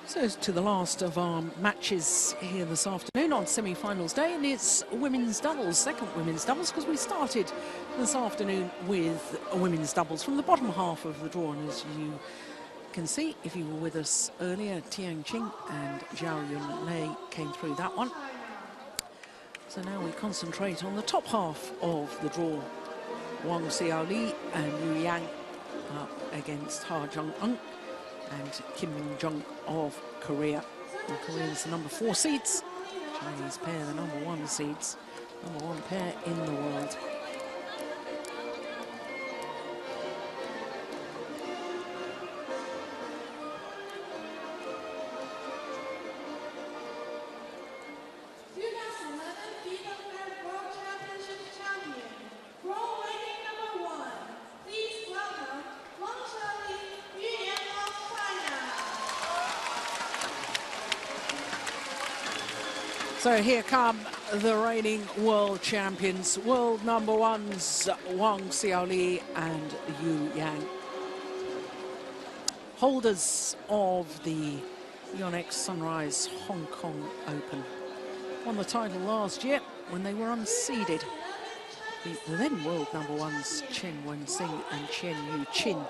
So to the last of our matches here this afternoon on semi-finals day, and it's women's doubles, second women's doubles, because we started this afternoon with a women's doubles from the bottom half of the draw, and as you can see, if you were with us earlier, Tian Qing and Jung Eun came through that one. So now we concentrate on the top half of the draw. Wang Xiaoli and Yu Yang up against Jung Eun and Kim Min-jung of Korea. The Koreans the number 4 seeds, Chinese pair the number 1 seeds, number 1 pair in the world. BWF World Championships champion, world ranking number 1. Please welcome Wang Xiaoli, Yuan of China. So here come the reigning world champions, world number 1s Wang Xiaoli and Yu Yang, holders of the Yonex Sunrise Hong Kong Open. Won the title last year when they were unseeded. Beat the then world number 1s Chen Wen-sing and Chen Yu-chin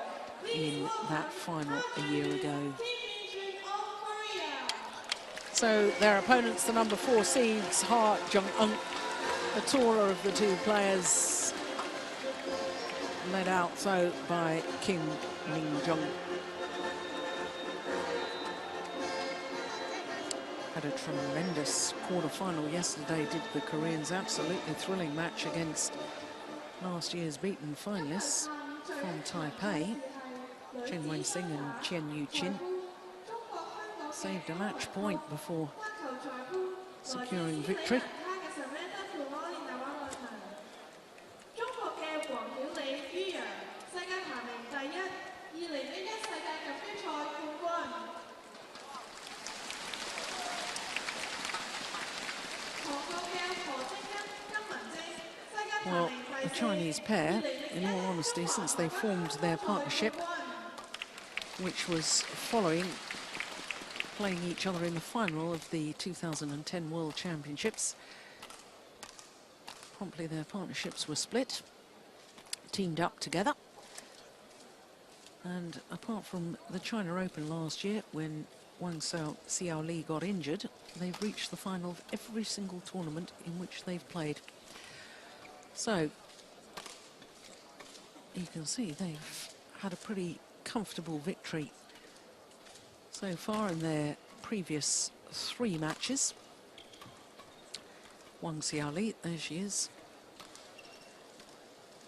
in that final a year ago. So their opponents, the number 4 seeds, Jung Eun, the taller of the two players, led out so by Kim Min-jung. Had a tremendous quarter-final yesterday, did the Koreans. Absolutely thrilling match against last year's beaten finalists from Taipei, Chen Wen-sing and Chen Yu-chin. Saved a match point before securing victory. Well, the Chinese pair, in all honesty, since they formed their partnership, which was following playing each other in the final of the 2010 World Championships, promptly their partnerships were split, teamed up together. And apart from the China Open last year, when Wang Xiaoli got injured, they've reached the final of every single tournament in which they've played. So you can see they've had a pretty comfortable victory so far in their previous 3 matches. Wang Xiaoli, there she is,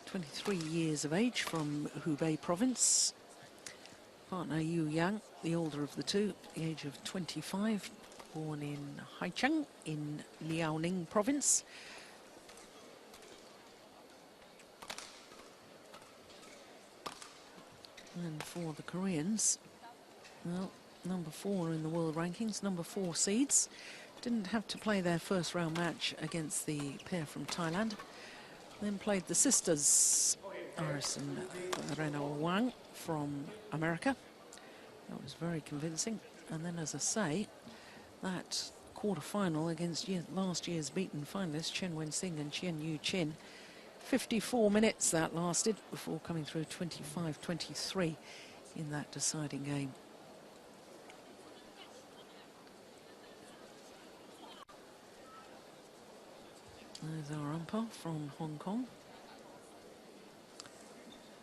23 years of age, from Hubei province. Partner Yu Yang, the older of the two, the age of 25, born in Haicheng in Liaoning province. And for the Koreans, well, number 4 in the world rankings, number 4 seeds. Didn't have to play their first round match against the pair from Thailand. Then played the sisters, Iris and Rena Wang from America. That was very convincing. And then, as I say, that quarter-final against last year's beaten finalists, Chen Wen-sing and Chen Yu-chin. 54 minutes that lasted before coming through 25-23 in that deciding game. There's our umpire from Hong Kong.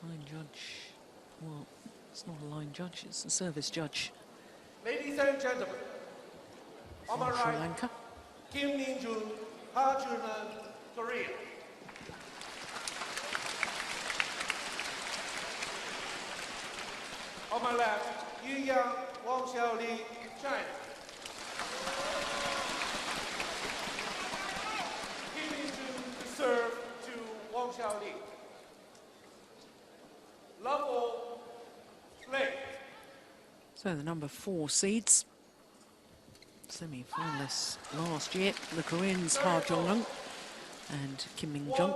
Line judge, well, it's not a line judge, it's a service judge. Ladies and gentlemen, on my Sri right, Lanka. Kim Min-jung, Jung Eun, Korea. On my left, Yu Yang, Wang Xiaoli, China. Kim Min-jung to serve to Wang Xiaoli. Love all, play. So the number 4 seeds, semi-finalists last year, the Koreans, Jung Eun and Kim Min-jung.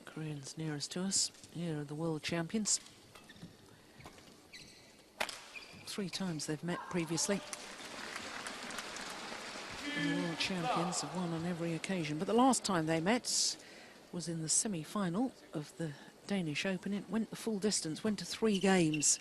Koreans nearest to us, here are the world champions. 3 times they've met previously. And the world champions have won on every occasion. But the last time they met was in the semi-final of the Danish Open. It went the full distance, went to 3 games.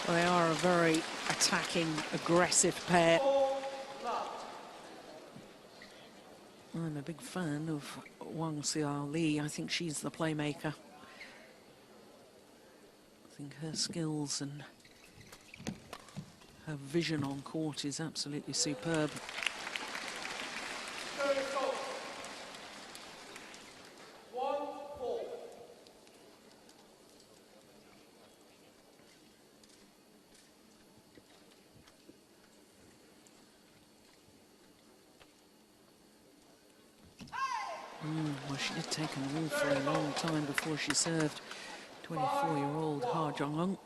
Well, they are a very attacking, aggressive pair. I'm a big fan of Wang Xiaoli. I think she's the playmaker. I think her skills and her vision on court is absolutely superb. Well, she did take an awfully long time before she served. 24-year-old Jung Eun.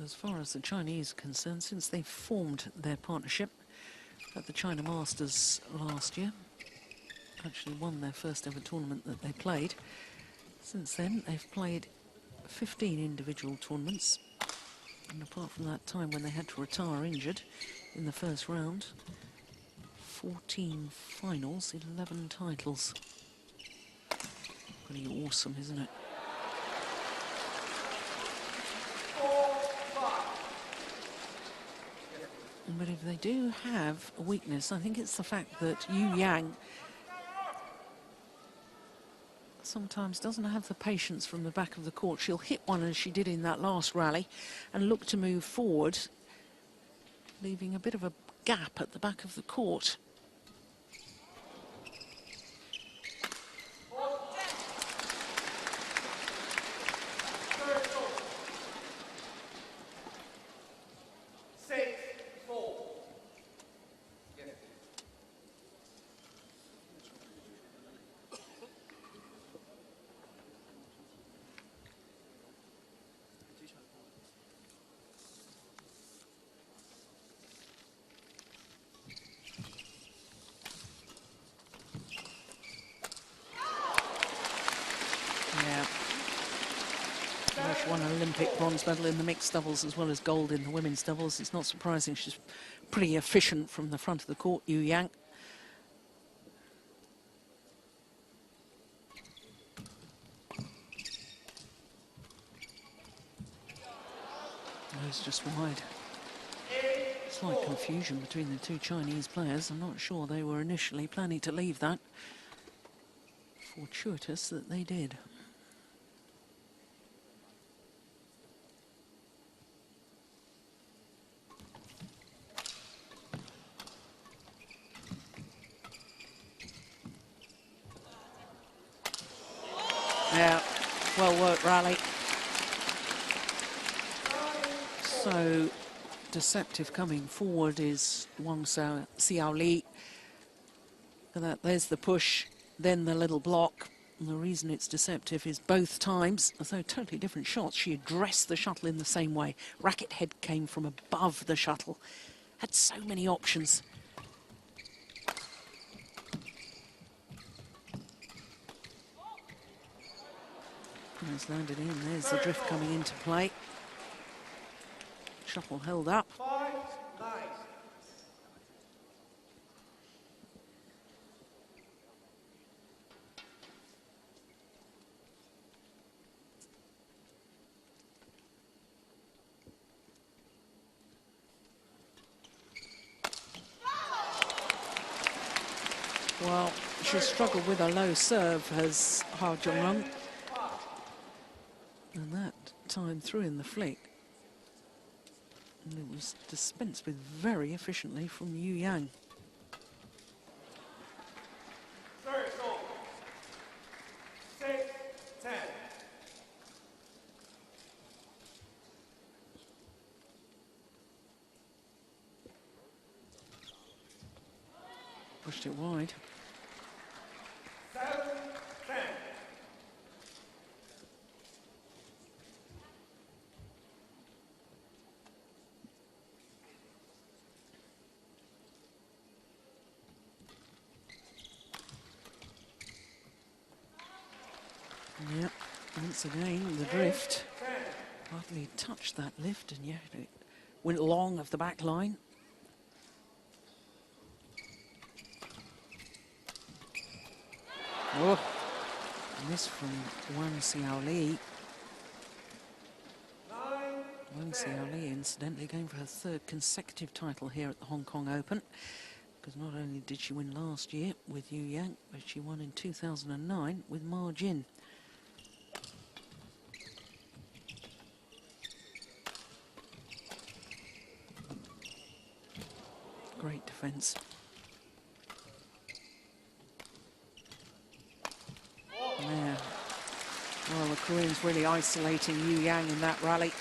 As far as the Chinese are concerned, since they formed their partnership at the China Masters last year, actually won their first ever tournament that they played. Since then, they've played 15 individual tournaments. And apart from that time when they had to retire injured in the first round, 14 finals, 11 titles. Pretty awesome, isn't it? But if they do have a weakness, I think it's the fact that Yu Yang sometimes doesn't have the patience from the back of the court. She'll hit one as she did in that last rally and look to move forward, leaving a bit of a gap at the back of the court. She won an Olympic bronze medal in the mixed doubles as well as gold in the women's doubles. It's not surprising she's pretty efficient from the front of the court, Yu Yang. It's just wide. Slight confusion between the 2 Chinese players. I'm not sure they were initially planning to leave that. Fortuitous that they did. Yeah, well worked rally. So deceptive coming forward is Wang Xiaoli. Look at that, there's the push, then the little block. And the reason it's deceptive is both times, although totally different shots, she addressed the shuttle in the same way. Racket head came from above the shuttle. Had so many options. It's landed in, there's the drift coming into play. Shuttle held up. 5-9. Well, she struggled with a low serve, has Jung Eun. And that time through in the flick. And it was dispensed with very efficiently from Yu Yang. Service over. 6, 10. Pushed it wide. 7, 10. Yep, once again, the drift. Hardly touched that lift, and yet it went long of the back line. Oh, miss from Wang Xiaoli. Wang Xiaoli, incidentally, going for her third consecutive title here at the Hong Kong Open. Because not only did she win last year with Yu Yang, but she won in 2009 with Ma Jin. Great defence. Yeah. Well, the Koreans really isolating Yu Yang in that rally.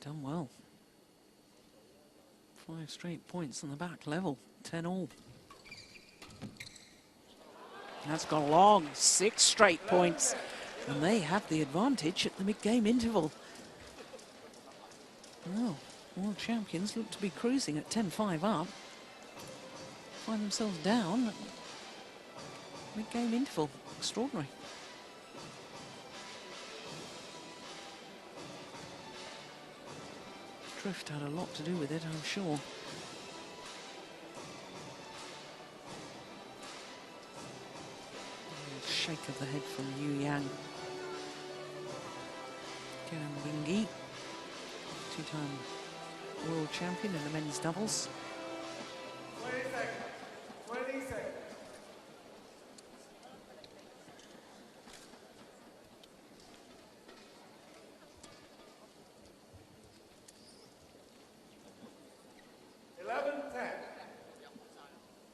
Done well. 5 straight points on the back level, 10-all. That's gone long, 6 straight points. And they have the advantage at the mid-game interval. Well, world champions look to be cruising at 10-5 up. Find themselves down at mid-game interval. Extraordinary. Drift had a lot to do with it, I'm sure. Shake of the head from Yu Yang. Karen Wingy, two-time world champion in the men's doubles. 20 seconds. 20 seconds.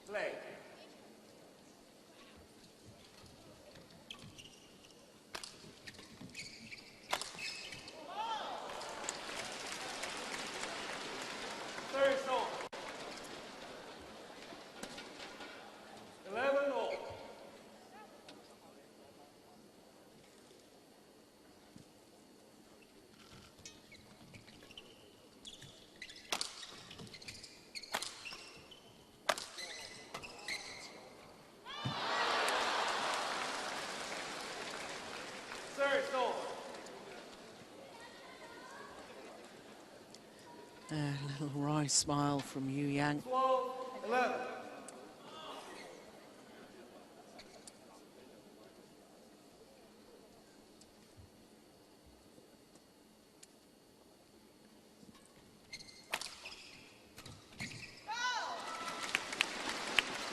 Play. Service over. 11 all. Service over. A little wry smile from Yu Yang. 12, 11.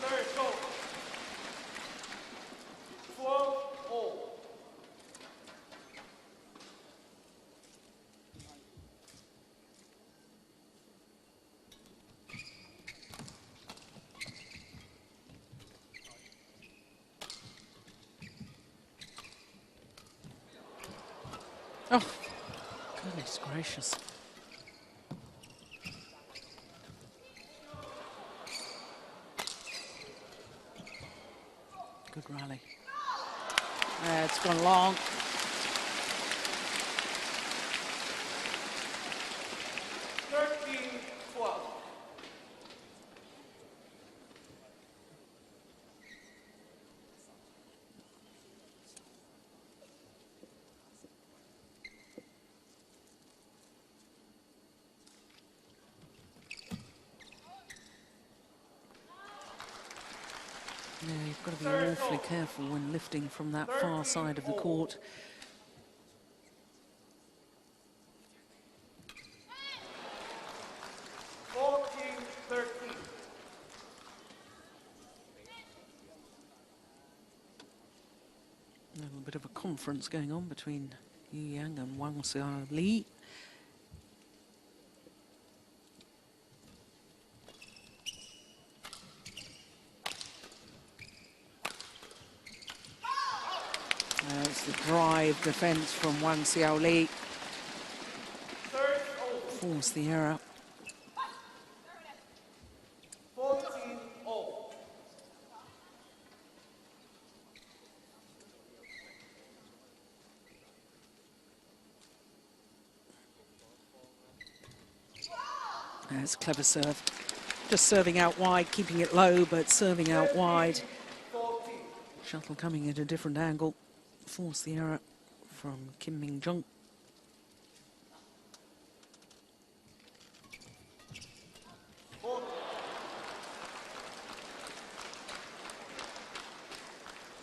Service over. 12 all. Oh, goodness gracious. Good rally. It's gone long. Yeah, you've got to be awfully careful when lifting from that far side of the court. A little bit of a conference going on between Yu Yang and Wang Xiaoli. It's the drive defense from Wang Xiaoli. Force the error. 14-0. It's a clever serve. Just serving out wide, keeping it low, but serving out wide. 14. Shuttle coming at a different angle. Force the error from Kim Min-jung.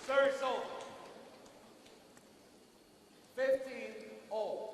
Service over. 15-0.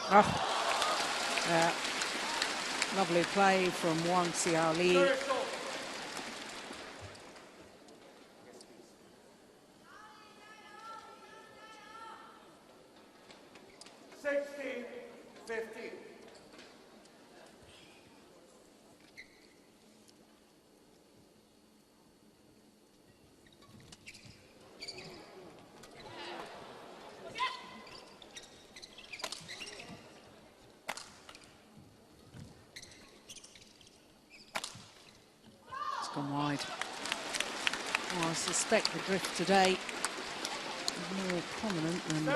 Oh, yeah. Lovely play from Wang Xiaoli. Service over. 16-15. It's gone wide. Oh, I suspect the drift today is more prominent than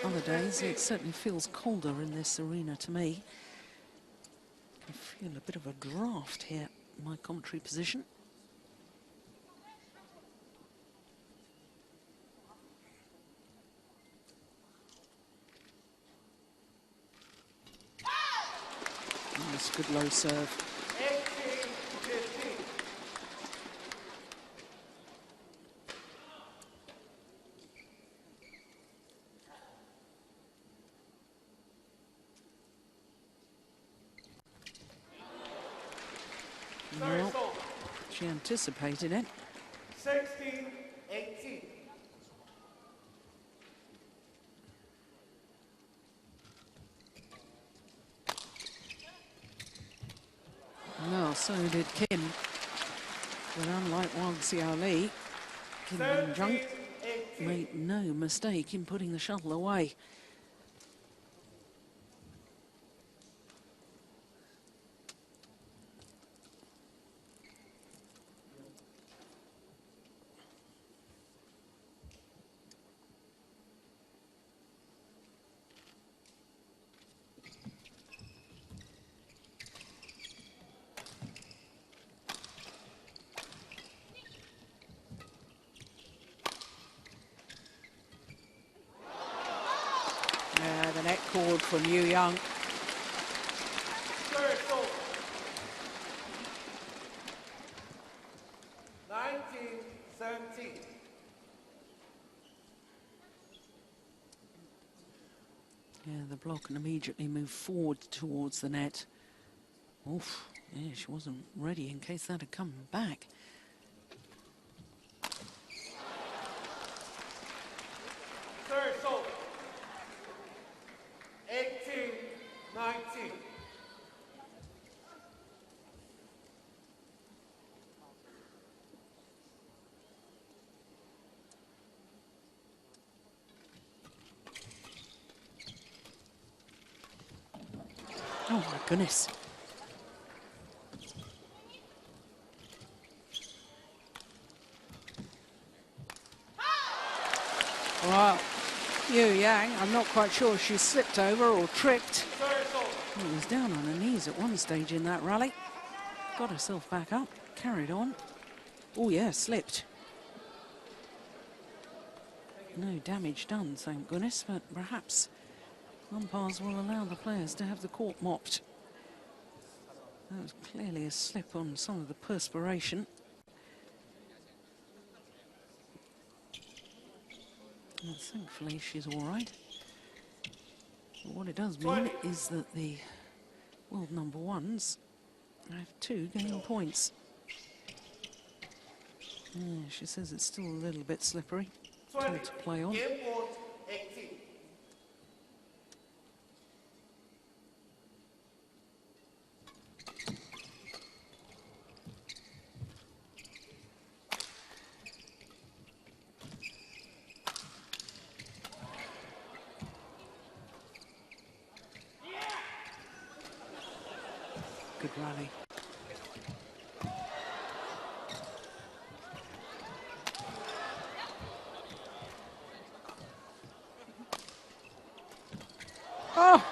other days. It certainly feels colder in this arena to me. I feel a bit of a draft here in my commentary position. Nice, good low serve. 18-15. Well, she anticipated it. 16-18. No, so did Kim. But unlike Wang Xiaoli, Kim Min-jung 17-18. made no mistake in putting the shuttle away. The net cord from Yu Yang. Service over. 19-17. Yeah, the block and immediately moved forward towards the net. Oof, yeah, she wasn't ready in case that had come back. Service over. 18-19. Oh my goodness. Well, Yu Yang, I'm not quite sure if she slipped over or tripped. Service over. She was down on her knees at one stage in that rally. Got herself back up, carried on. Oh yeah, slipped. No damage done, thank goodness, but perhaps umpires will allow the players to have the court mopped. That was clearly a slip on some of the perspiration. And thankfully, she's all right. But what it does mean is that the world number ones have 2 game points. Yeah, she says it's still a little bit slippery. Told to play on. Game point 18. Good rally. Oh!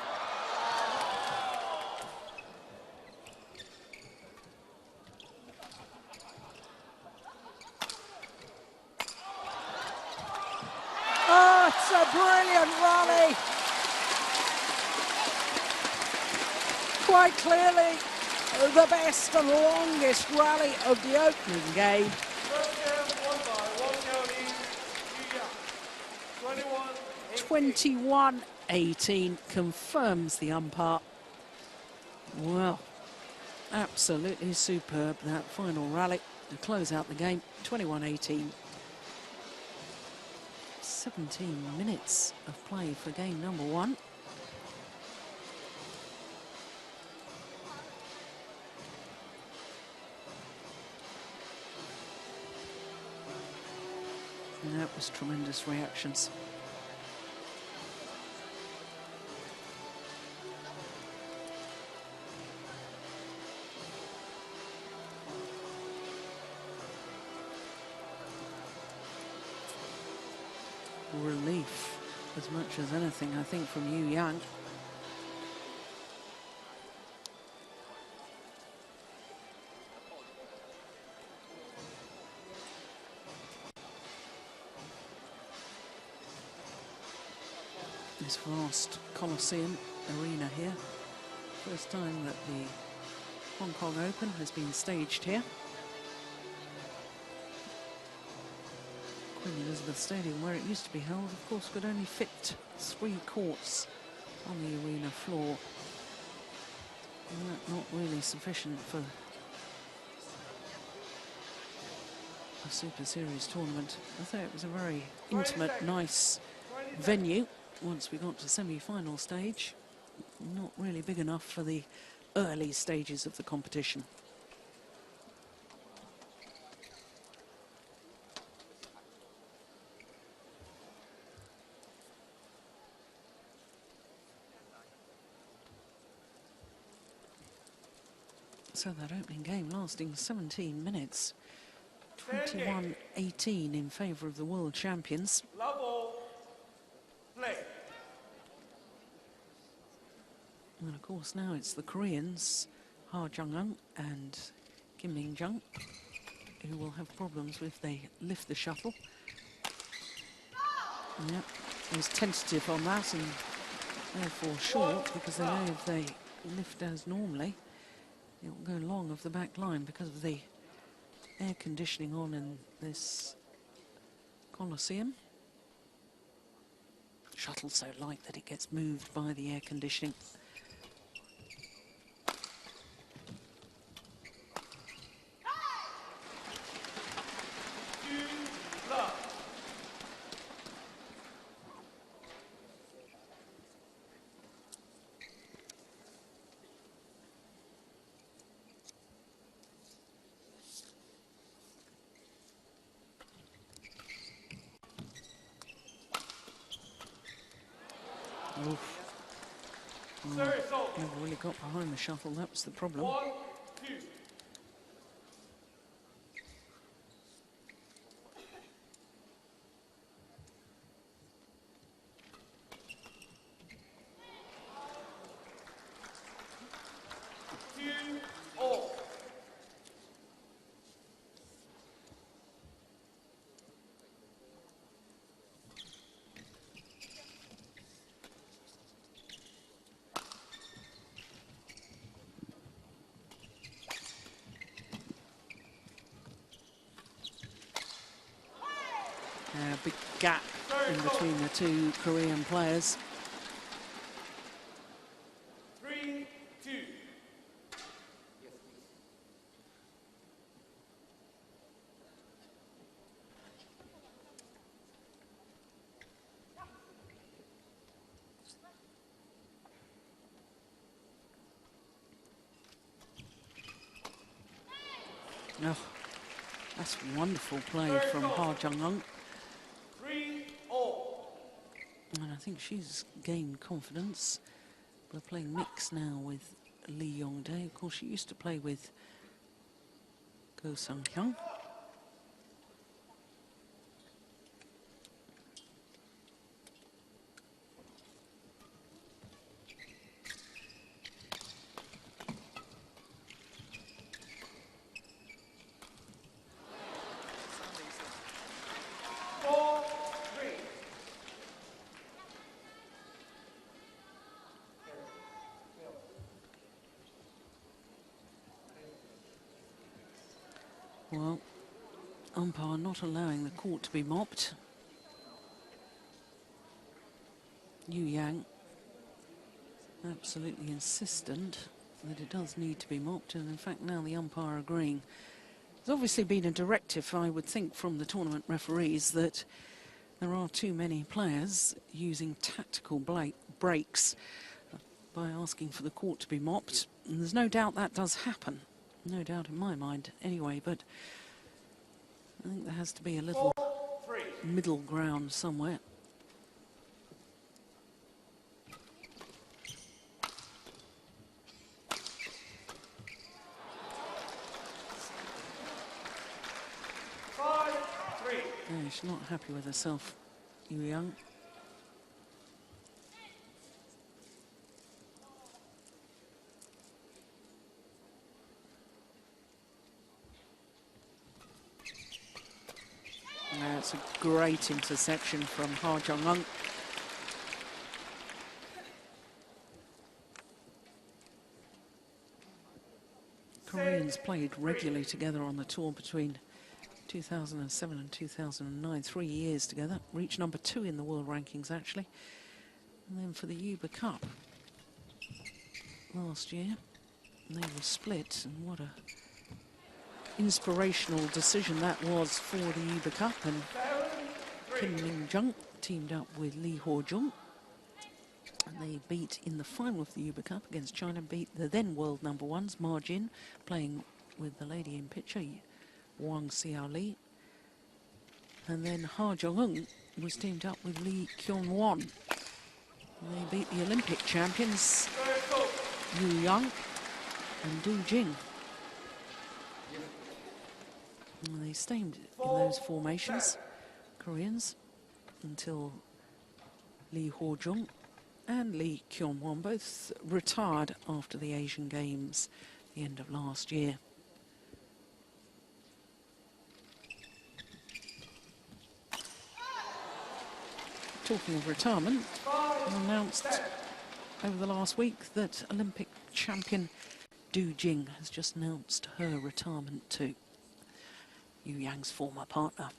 Oh, it's a brilliant rally! Quite clearly, the best and longest rally of the opening game. First game won by Wang Xiaoli, 21-18 confirms the umpire. Well, absolutely superb, that final rally to close out the game. 21-18. 17 minutes of play for game number 1. And that was tremendous reactions. Relief as much as anything, I think, from Yu Yang. This vast Coliseum arena here. First time that the Hong Kong Open has been staged here. Queen Elizabeth Stadium, where it used to be held, of course, could only fit 3 courts on the arena floor. And that not really sufficient for a Super Series tournament. I thought it was a very intimate, nice venue. Once we got to semi-final stage, not really big enough for the early stages of the competition. So that opening game lasting 17 minutes, 21-18 in favour of the world champions. level, play. And of course now it's the Koreans, Jung Eun and Kim Min-jung, who will have problems if they lift the shuttle. Yep, he was tentative on that and therefore short, because they know if they lift as normally, it will go long of the back line because of the air conditioning on in this Coliseum. Shuttle's so light that it gets moved by the air conditioning. Oof. Never really got behind the shuttle, that was the problem. 1, 2. Big gap in between the two Korean players. 3-2. Oh, that's wonderful play from Ha Jung Eun. 3-all. And I think she's gained confidence. We're playing mix now with Lee Yong-dae. Of course, she used to play with Go Sung-hyun. Well, umpire not allowing the court to be mopped. Yu Yang absolutely insistent that it does need to be mopped, and in fact now the umpire agreeing. There's obviously been a directive, I would think, from the tournament referees that there are too many players using tactical breaks by asking for the court to be mopped. And there's no doubt that does happen. No doubt in my mind anyway, but I think there has to be a little middle ground somewhere. Yeah, she's not happy with herself, Yu Yang. That's a great interception from Ha Jung Eun. Koreans played regularly together on the tour between 2007 and 2009, 3 years together. Reached number 2 in the world rankings, actually. And then for the Uber Cup last year, they were split, and what a inspirational decision that was for the Uber Cup. And Kim Min-jung teamed up with Lee Ho-jung, and they beat in the final of the Uber Cup against China, beat the then world number ones, Ma Jin, playing with the lady in picture, Wang Xiaoli. And then Ha Jung-eun was teamed up with Lee Kyung-won. They beat the Olympic champions, Yu Yang and Du Jing. And they stayed in those formations, Koreans, until Lee Ho-jung and Lee Kyung-won both retired after the Asian Games at the end of last year. Talking of retirement, it was announced over the last week that Olympic champion Du Jing has just announced her retirement too. Yu Yang's former partner.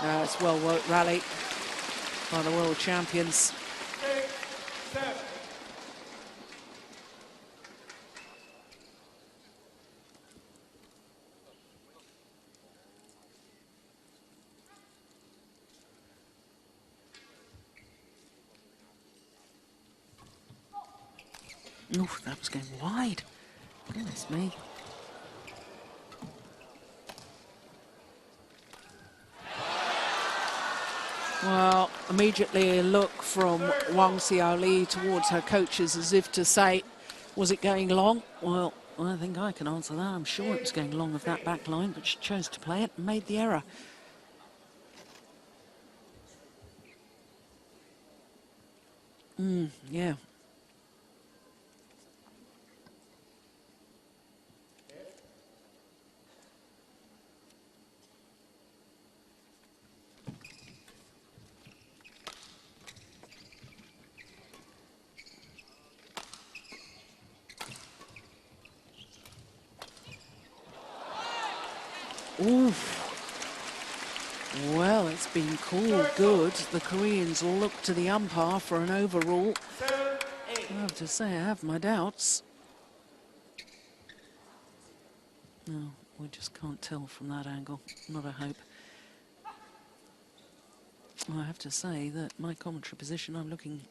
It's well worked rally by the world champions. 6-7. Oof, that was going wide. Goodness me. Well, immediately a look from Wang Xiaoli towards her coaches as if to say, was it going long? Well, I think I can answer that. I'm sure it was going long of that back line, but she chose to play it and made the error. Yeah. Oof. Well, it's been called good. The Koreans look to the umpire for an overrule. I have to say, I have my doubts. No, we just can't tell from that angle. Not a hope. I have to say that my commentary position, I'm looking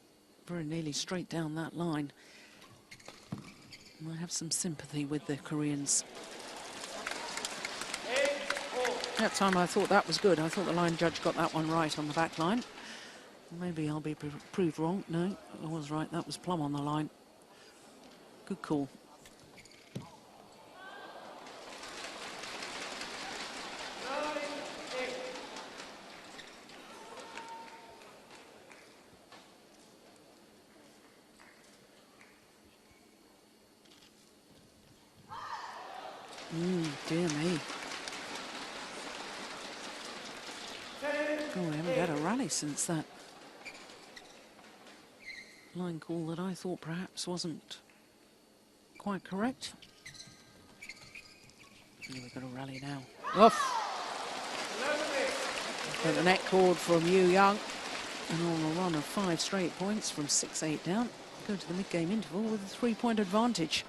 very nearly straight down that line. And I have some sympathy with the Koreans. That time I thought that was good. I thought the line judge got that one right on the back line. Maybe I'll be proved wrong. No, I was right. That was plumb on the line. Good call. Dear me. Oh, we haven't had a rally since that line call that I thought perhaps wasn't quite correct. Yeah, we've got a rally now. Off. Got the net cord from Yu Young. And on a run of 5 straight points from 6-8 down. Go to the mid-game interval with a 3-point advantage.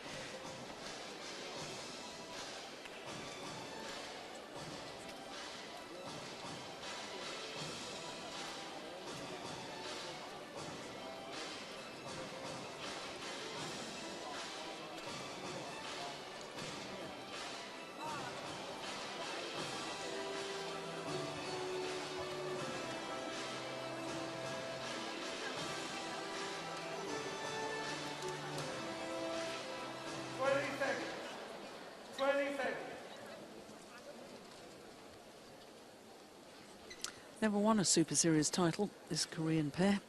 Never won a Super Series title, this Korean pair.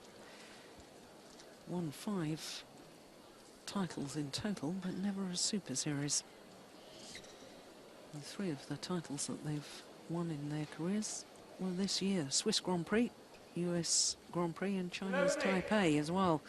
Won 5 titles in total, but never a Super Series. And 3 of the titles that they've won in their careers were this year. Swiss Grand Prix, US Grand Prix and Chinese Taipei as well.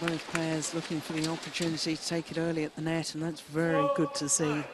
Both players looking for the opportunity to take it early at the net, and that's very good to see.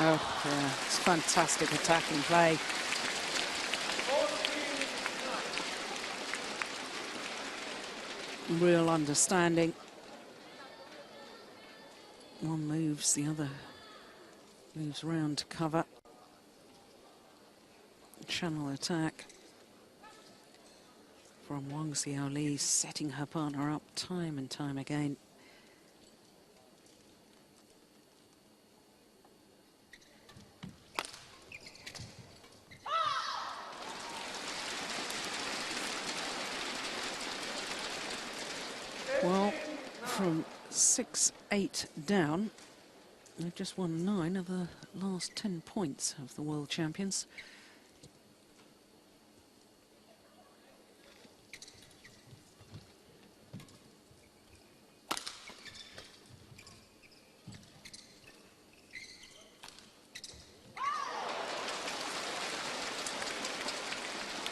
Oh, yeah, it's fantastic attacking play. Real understanding. One moves, the other moves round to cover. Channel attack from Wang Xiaoli, setting her partner up time and time again. Well, from 6-8 down, they've just won 9 of the last 10 points of the world champions.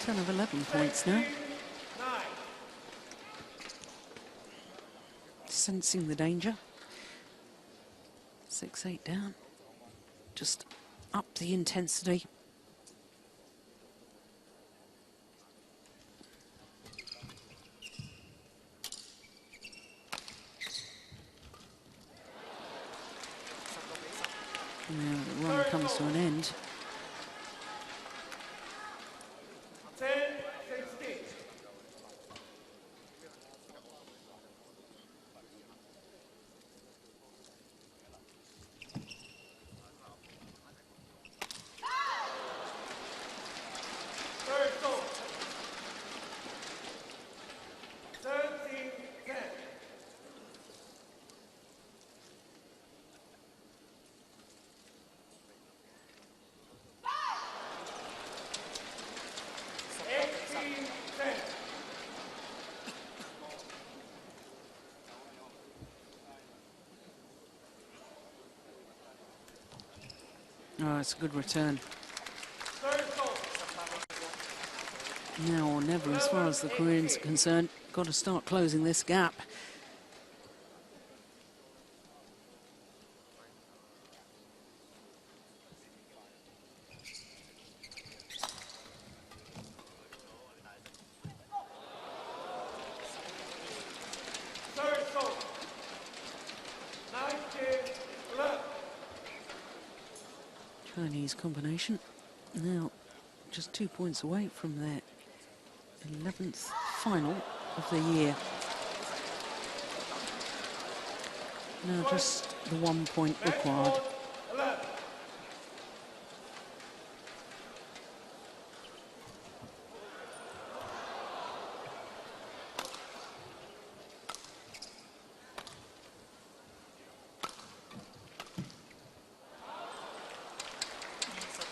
Of 11 points now. sensing the danger. 6-8 down. Just up the intensity. Now the run comes to an end. 10-16. Third goal. 13-10. Oh, it's a good return. Third goal. Now or never, as far as the Koreans are concerned. Got to start closing this gap. Third goal. 19-11. Chinese combination. Now just 2 points away from their 11th final of the year. Now just the 1 point required. 11.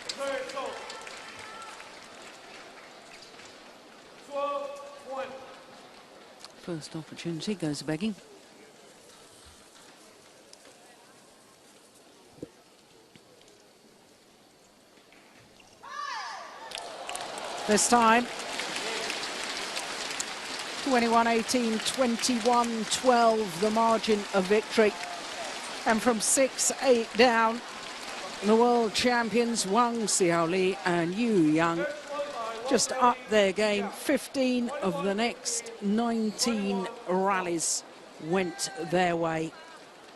Third goal. 12-20. First opportunity goes begging. This time, 21-18, 21-12, the margin of victory. And from 6-8 down, the world champions Wang Xiaoli and Yonex just up their game. 15 of the next 19 rallies went their way.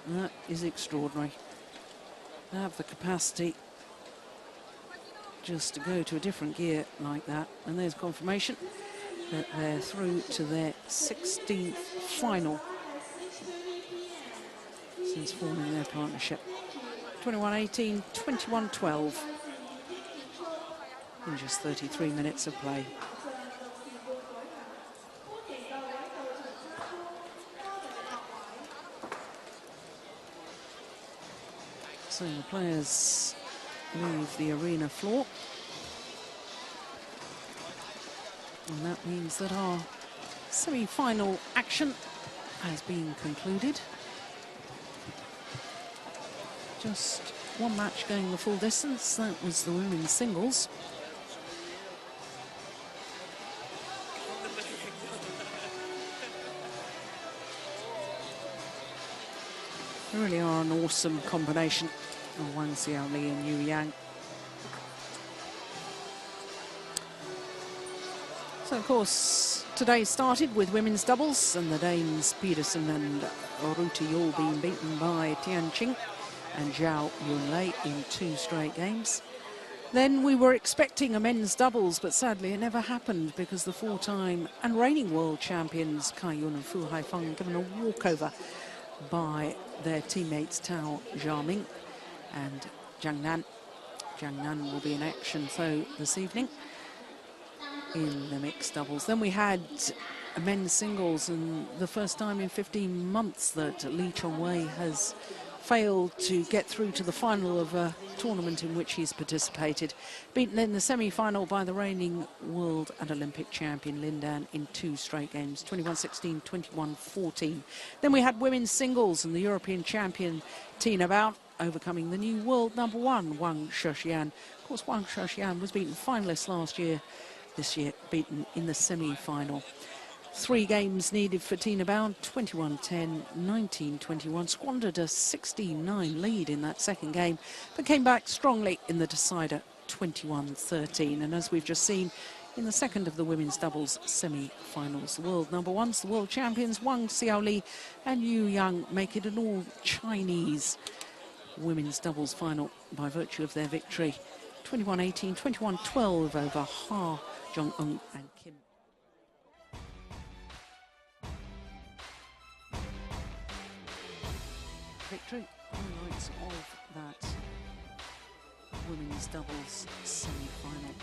And that is extraordinary. They have the capacity just to go to a different gear like that. And there's confirmation that they're through to their 16th final since forming their partnership. 21-18, 21-12 in just 33 minutes of play. So the players leave the arena floor. And that means that our semi-final action has been concluded. Just one match going the full distance. That was the women's singles. They really are an awesome combination of Wang Xiaoli and Yonex. So, of course, today started with women's doubles, and the Danes Peterson and Yul being beaten by Tian Qing and Zhao Yunlei in 2 straight games. Then we were expecting a men's doubles, but sadly it never happened because the 4-time and reigning world champions Cai Yun and Fu Haifeng given a walkover by their teammates Tao Jiaming and Zhang Nan. Zhang Nan will be in action though this evening in the mixed doubles. Then we had a men's singles, and the first time in 15 months that Lee Chongwei has failed to get through to the final of a tournament in which he's participated. Beaten in the semi-final by the reigning world and Olympic champion Lin Dan in 2 straight games, 21-16, 21-14. Then we had women's singles, and the European champion Tina Bout overcoming the new world #1 Wang Xiaoli. Of course, Wang Xiaoli was beaten finalist last year. This year beaten in the semi-final. 3 games needed for Tina Bound, 21-10, 19-21. Squandered a 16-9 lead in that second game, but came back strongly in the decider, 21-13. And as we've just seen in the second of the women's doubles semi-finals, the world number ones, the world champions, Wang Xiaoli and Jung Eun, make it an all-Chinese women's doubles final by virtue of their victory, 21-18, 21-12 over Ha, Jung Eun and Kim. Victory, highlights of that women's doubles semi-final.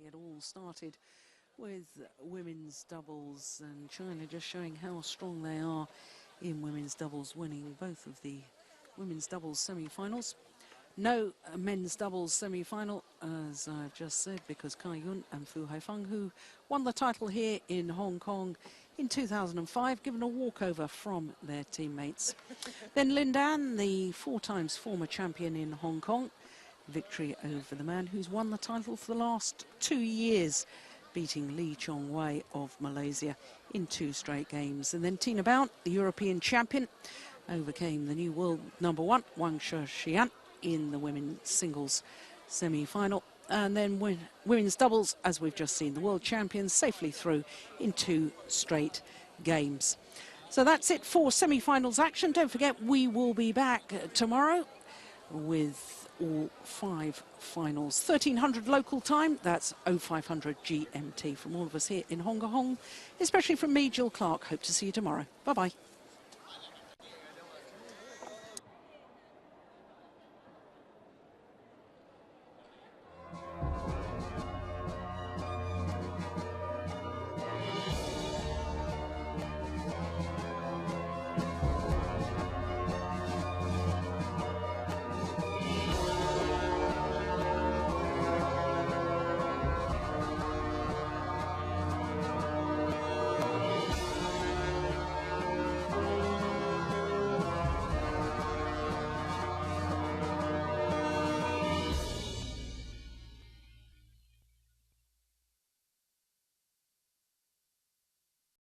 It all started with women's doubles, and China just showing how strong they are in women's doubles, winning both of the women's doubles semi-finals. No men's doubles semi-final, as I've just said, because Kai Yun and Fu Haifeng, who won the title here in Hong Kong in 2005, given a walkover from their teammates. Then Lin Dan, the 4 times former champion in Hong Kong, victory over the man who's won the title for the last 2 years, beating Lee Chong Wei of Malaysia in 2 straight games. And then Tina Bound, the European champion, overcame the new world number 1, Wang Xiaoli, in the women's singles semi-final. And then women's doubles, as we've just seen, the world champions safely through in 2 straight games. So that's it for semi-finals action. Don't forget, we will be back tomorrow with all 5 finals. 1300 local time, that's 0500 GMT. From all of us here in Hong Kong, especially from me, Jill Clark. Hope to see you tomorrow. Bye-bye.